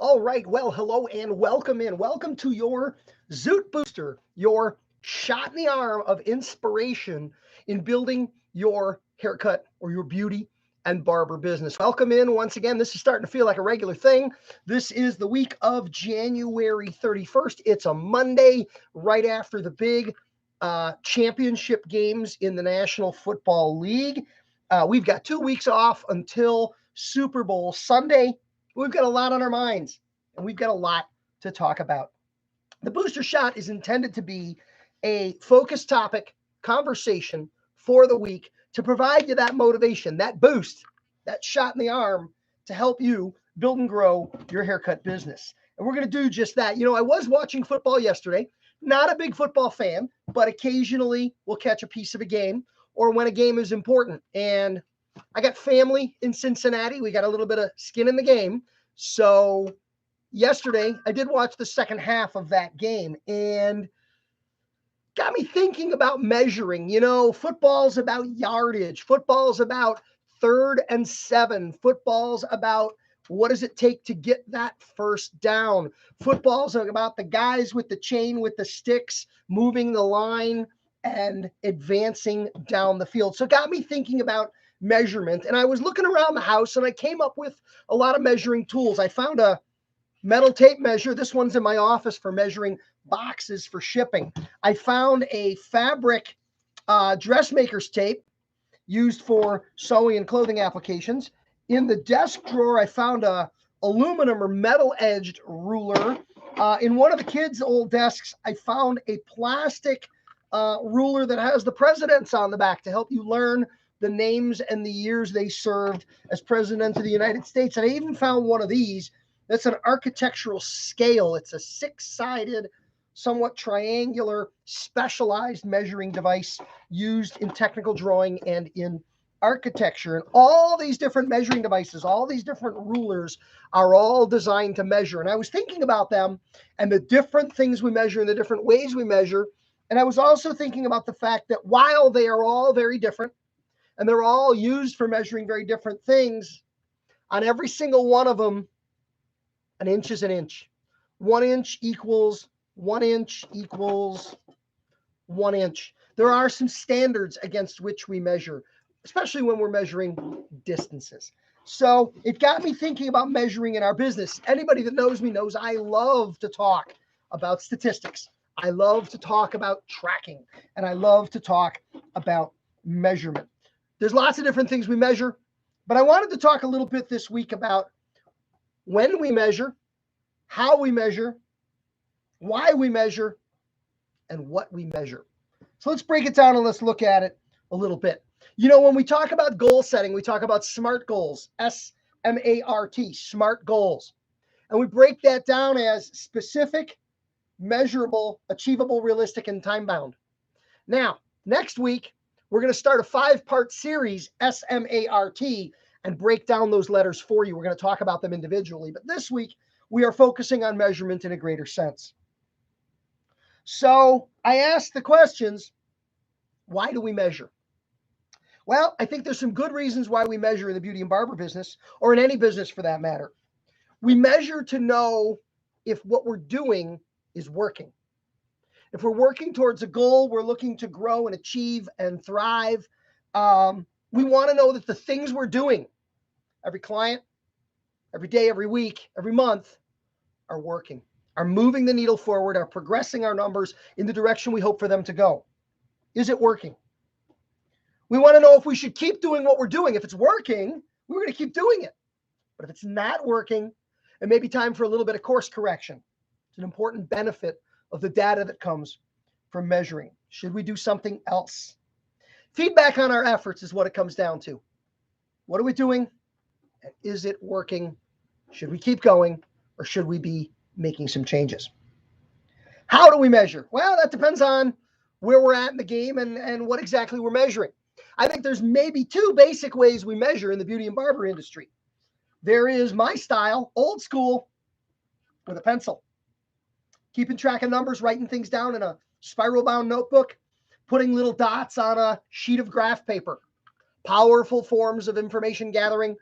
All right. Well, hello and welcome in. Welcome to your Zoot Booster, your shot in the arm of inspiration in building your haircut or your beauty and barber business. Welcome in once again. This is starting to feel like a regular thing. This is the week of January 31st. It's a Monday right after the big championship games in the National Football League. We've got 2 weeks off until Super Bowl Sunday. We've got a lot on our minds, and we've got a lot to talk about. The booster shot is intended to be a focused topic conversation for the week to provide you that motivation, that boost, that shot in the arm to help you build and grow your haircut business. And we're going to do just that. I was watching football yesterday, not a big football fan, but occasionally we'll catch a piece of a game or when a game is important. And I got family in Cincinnati. We got a little bit of skin in the game. So yesterday, I did watch the second half of that game and got me thinking about measuring. Football's about yardage. Football's about 3rd and 7. Football's about what does it take to get that first down. Football's about the guys with the chain, with the sticks, moving the line and advancing down the field. So it got me thinking about measurement. And I was looking around the house and I came up with a lot of measuring tools. I found a metal tape measure. This one's in my office for measuring boxes for shipping. I found a fabric dressmaker's tape used for sewing and clothing applications. In the desk drawer, I found a aluminum or metal edged ruler. In one of the kids' old desks, I found a plastic ruler that has the presidents on the back to help you learn the names and the years they served as president of the United States. And I even found one of these. That's an architectural scale. It's a 6-sided, somewhat triangular, specialized measuring device used in technical drawing and in architecture. And all these different measuring devices, all these different rulers are all designed to measure. And I was thinking about them and the different things we measure and the different ways we measure. And I was also thinking about the fact that while they are all very different, and they're all used for measuring very different things, on every single one of them, an inch is an inch. 1 inch equals 1 inch equals 1 inch. There are some standards against which we measure, especially when we're measuring distances. So it got me thinking about measuring in our business. Anybody that knows me knows I love to talk about statistics. I love to talk about tracking, and I love to talk about measurement. There's lots of different things we measure, but I wanted to talk a little bit this week about when we measure, how we measure, why we measure, and what we measure. So let's break it down and let's look at it a little bit. When we talk about goal setting, we talk about SMART goals, S-M-A-R-T, SMART goals. And we break that down as specific, measurable, achievable, realistic, and time-bound. Now, next week, we're going to start a 5-part series, S-M-A-R-T, and break down those letters for you. We're going to talk about them individually. But this week, we are focusing on measurement in a greater sense. So I asked the questions, why do we measure? Well, I think there's some good reasons why we measure in the beauty and barber business, or in any business for that matter. We measure to know if what we're doing is working. If we're working towards a goal, we're looking to grow and achieve and thrive. We want to know that the things we're doing, every client, every day, every week, every month, are working, are moving the needle forward, are progressing our numbers in the direction we hope for them to go. Is it working? We want to know if we should keep doing what we're doing. If it's working, we're going to keep doing it. But if it's not working, it may be time for a little bit of course correction. It's an important benefit of the data that comes from measuring. Should we do something else? Feedback on our efforts is what it comes down to. What are we doing? And is it working? Should we keep going, or should we be making some changes? How do we measure? Well, that depends on where we're at in the game and what exactly we're measuring. I think there's maybe 2 basic ways we measure in the beauty and barber industry. There is my style, old school, with a pencil. Keeping track of numbers, writing things down in a spiral bound notebook, putting little dots on a sheet of graph paper. Powerful forms of information gathering,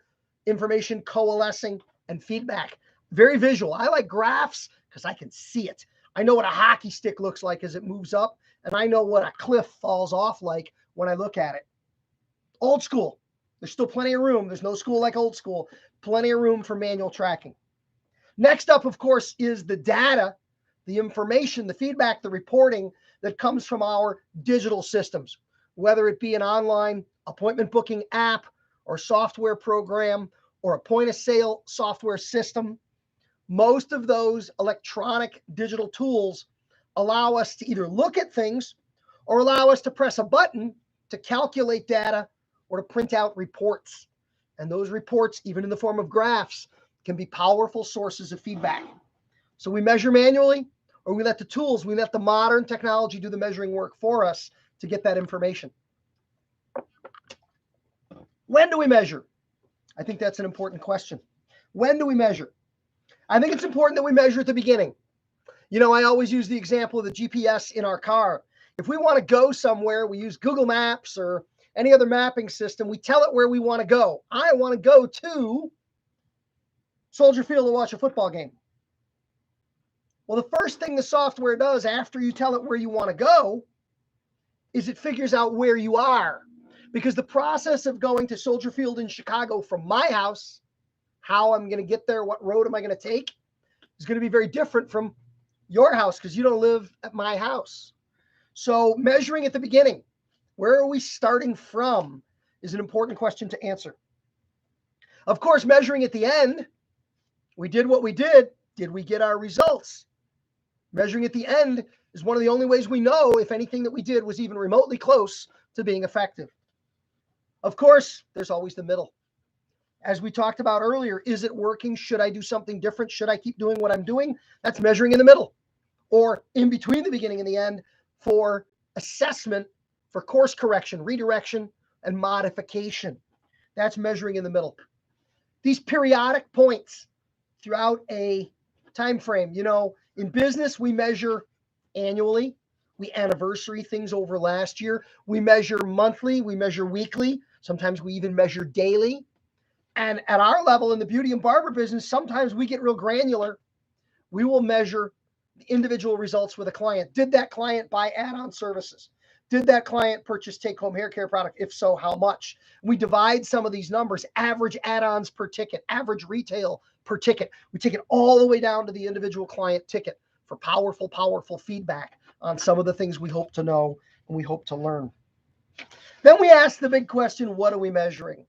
information coalescing, and feedback. Very visual. I like graphs because I can see it. I know what a hockey stick looks like as it moves up, and I know what a cliff falls off like when I look at it. Old school. There's still plenty of room. There's no school like old school. Plenty of room for manual tracking. Next up, of course, is the data, the information, the feedback, the reporting that comes from our digital systems, whether it be an online appointment booking app or software program or a point of sale software system. Most of those electronic digital tools allow us to either look at things or allow us to press a button to calculate data or to print out reports. And those reports, even in the form of graphs, can be powerful sources of feedback. So we measure manually, or we let the modern technology do the measuring work for us to get that information. When do we measure? I think that's an important question. When do we measure? I think it's important that we measure at the beginning. You know, I always use the example of the GPS in our car. If we want to go somewhere, we use Google Maps or any other mapping system. We tell it where we want to go. I want to go to Soldier Field to watch a football game. Well, the first thing the software does after you tell it where you want to go is it figures out where you are. Because the process of going to Soldier Field in Chicago from my house, how I'm going to get there, what road am I going to take, is going to be very different from your house because you don't live at my house. So measuring at the beginning, where are we starting from, is an important question to answer. Of course, measuring at the end, we did what we did. Did we get our results? Measuring at the end is one of the only ways we know if anything that we did was even remotely close to being effective. Of course, there's always the middle. As we talked about earlier, is it working? Should I do something different? Should I keep doing what I'm doing? That's measuring in the middle, or in between the beginning and the end for assessment, for course correction, redirection, and modification. That's measuring in the middle. These periodic points throughout a time frame. You know, in business, we measure annually. We anniversary things over last year. We measure monthly. We measure weekly. Sometimes we even measure daily. And at our level in the beauty and barber business, sometimes we get real granular. We will measure the individual results with a client. Did that client buy add-on services? Did that client purchase take-home hair care product? If so, how much? We divide some of these numbers, average add-ons per ticket, average retail per ticket. We take it all the way down to the individual client ticket for powerful, powerful feedback on some of the things we hope to know and we hope to learn. Then we ask the big question, what are we measuring?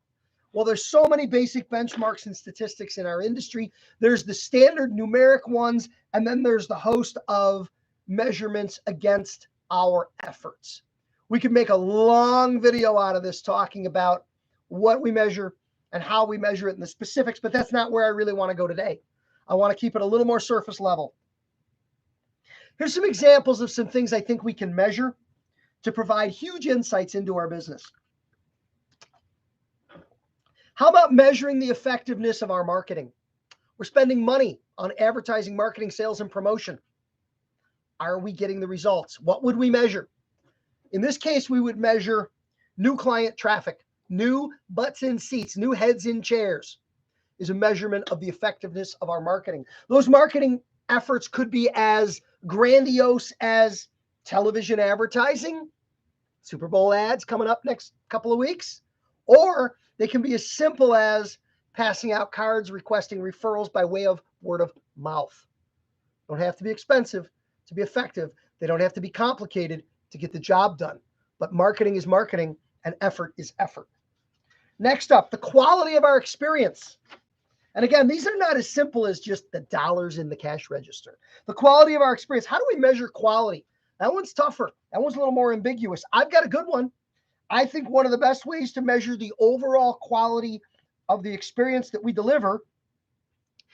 Well, there's so many basic benchmarks and statistics in our industry. There's the standard numeric ones, and then there's the host of measurements against our efforts. We could make a long video out of this talking about what we measure and how we measure it in the specifics, but that's not where I really want to go today. I want to keep it a little more surface level. Here's some examples of some things I think we can measure to provide huge insights into our business. How about measuring the effectiveness of our marketing? We're spending money on advertising, marketing, sales, and promotion. Are we getting the results? What would we measure? In this case, we would measure new client traffic, new butts in seats, new heads in chairs is a measurement of the effectiveness of our marketing. Those marketing efforts could be as grandiose as television advertising, Super Bowl ads coming up next couple of weeks, or they can be as simple as passing out cards requesting referrals by way of word of mouth. Don't have to be expensive to be effective. They don't have to be complicated to get the job done. But marketing is marketing and effort is effort. Next up, the quality of our experience. And again, these are not as simple as just the dollars in the cash register. The quality of our experience. How do we measure quality? That one's tougher. That one's a little more ambiguous. I've got a good one. I think one of the best ways to measure the overall quality of the experience that we deliver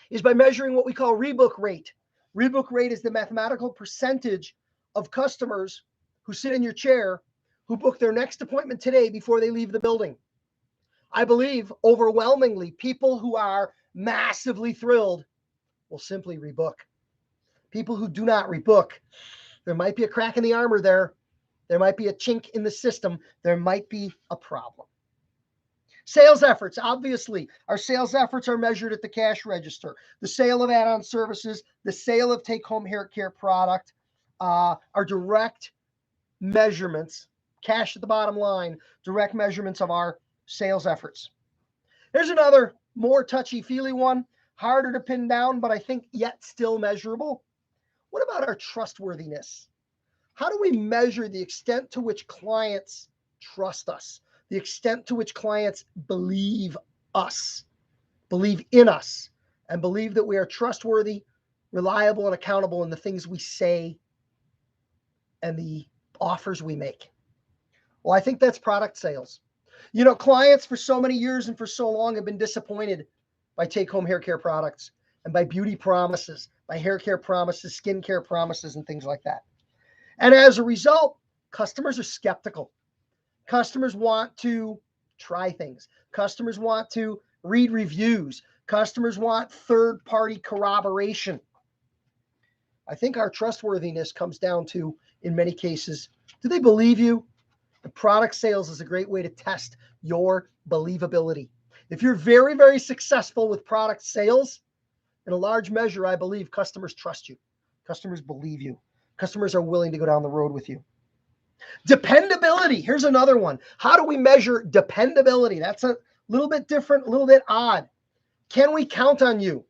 is by measuring what we call rebook rate. Rebook rate is the mathematical percentage of customers who sit in your chair who book their next appointment today before they leave the building. I believe overwhelmingly people who are massively thrilled will simply rebook. People who do not rebook, there might be a crack in the armor there. There might be a chink in the system. There might be a problem. Sales efforts, obviously, our sales efforts are measured at the cash register. The sale of add-on services, the sale of take-home hair care product, are direct measurements, cash at the bottom line, direct measurements of our sales efforts. Here's another more touchy-feely one, harder to pin down, but I think yet still measurable. What about our trustworthiness? How do we measure the extent to which clients trust us, the extent to which clients believe in us, and believe that we are trustworthy, reliable, and accountable in the things we say and the offers we make? Well, I think that's product sales. You know, clients for so many years and for so long have been disappointed by take-home hair care products and by beauty promises, by hair care promises, skin care promises, and things like that. And as a result, customers are skeptical. Customers want to try things. Customers want to read reviews. Customers want third-party corroboration. I think our trustworthiness comes down to, in many cases, do they believe you? The product sales is a great way to test your believability. If you're very, very successful with product sales, in a large measure, I believe customers trust you. Customers believe you. Customers are willing to go down the road with you. Dependability. Here's another one. How do we measure dependability? That's a little bit different, a little bit odd. Can we count on you?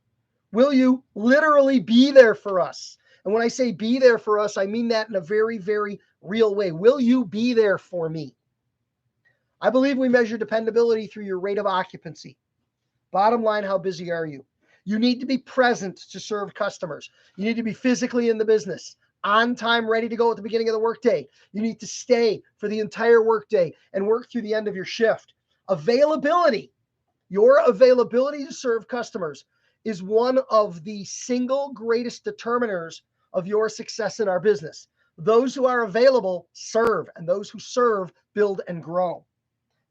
Will you literally be there for us? And when I say be there for us, I mean that in a very, very real way. Will you be there for me? I believe we measure dependability through your rate of occupancy. Bottom line, how busy are you? You need to be present to serve customers. You need to be physically in the business, on time, ready to go at the beginning of the workday. You need to stay for the entire workday and work through the end of your shift. Availability. Your availability to serve customers is one of the single greatest determiners of your success in our business. Those who are available serve, and those who serve build and grow.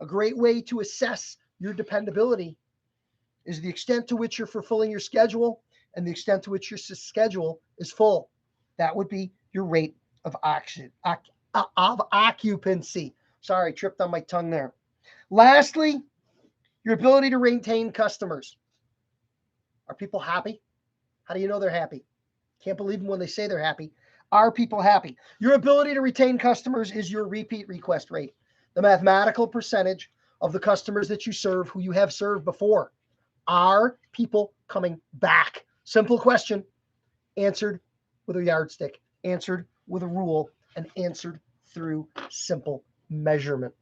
A great way to assess your dependability is the extent to which you're fulfilling your schedule and the extent to which your schedule is full. That would be your rate of occupancy. Sorry, tripped on my tongue there. Lastly, your ability to retain customers. Are people happy? How do you know they're happy? Can't believe them when they say they're happy. Are people happy? Your ability to retain customers is your repeat request rate, the mathematical percentage of the customers that you serve who you have served before. Are people coming back? Simple question, answered with a yardstick, answered with a rule, and answered through simple measurement.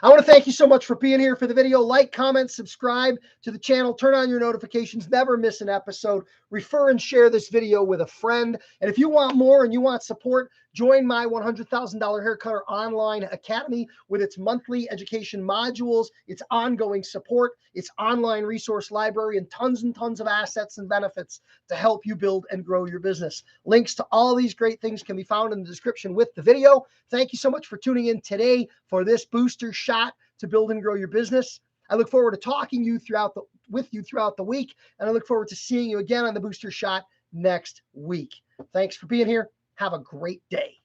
I want to thank you so much for being here for the video. Like, comment, subscribe to the channel, turn on your notifications, never miss an episode. Refer and share this video with a friend. And if you want more and you want support, join my $100,000 Haircutter Online Academy with its monthly education modules, its ongoing support, its online resource library, and tons of assets and benefits to help you build and grow your business. Links to all these great things can be found in the description with the video. Thank you so much for tuning in today for this booster shot to build and grow your business. I look forward to talking with you throughout the week, and I look forward to seeing you again on the booster shot next week. Thanks for being here. Have a great day.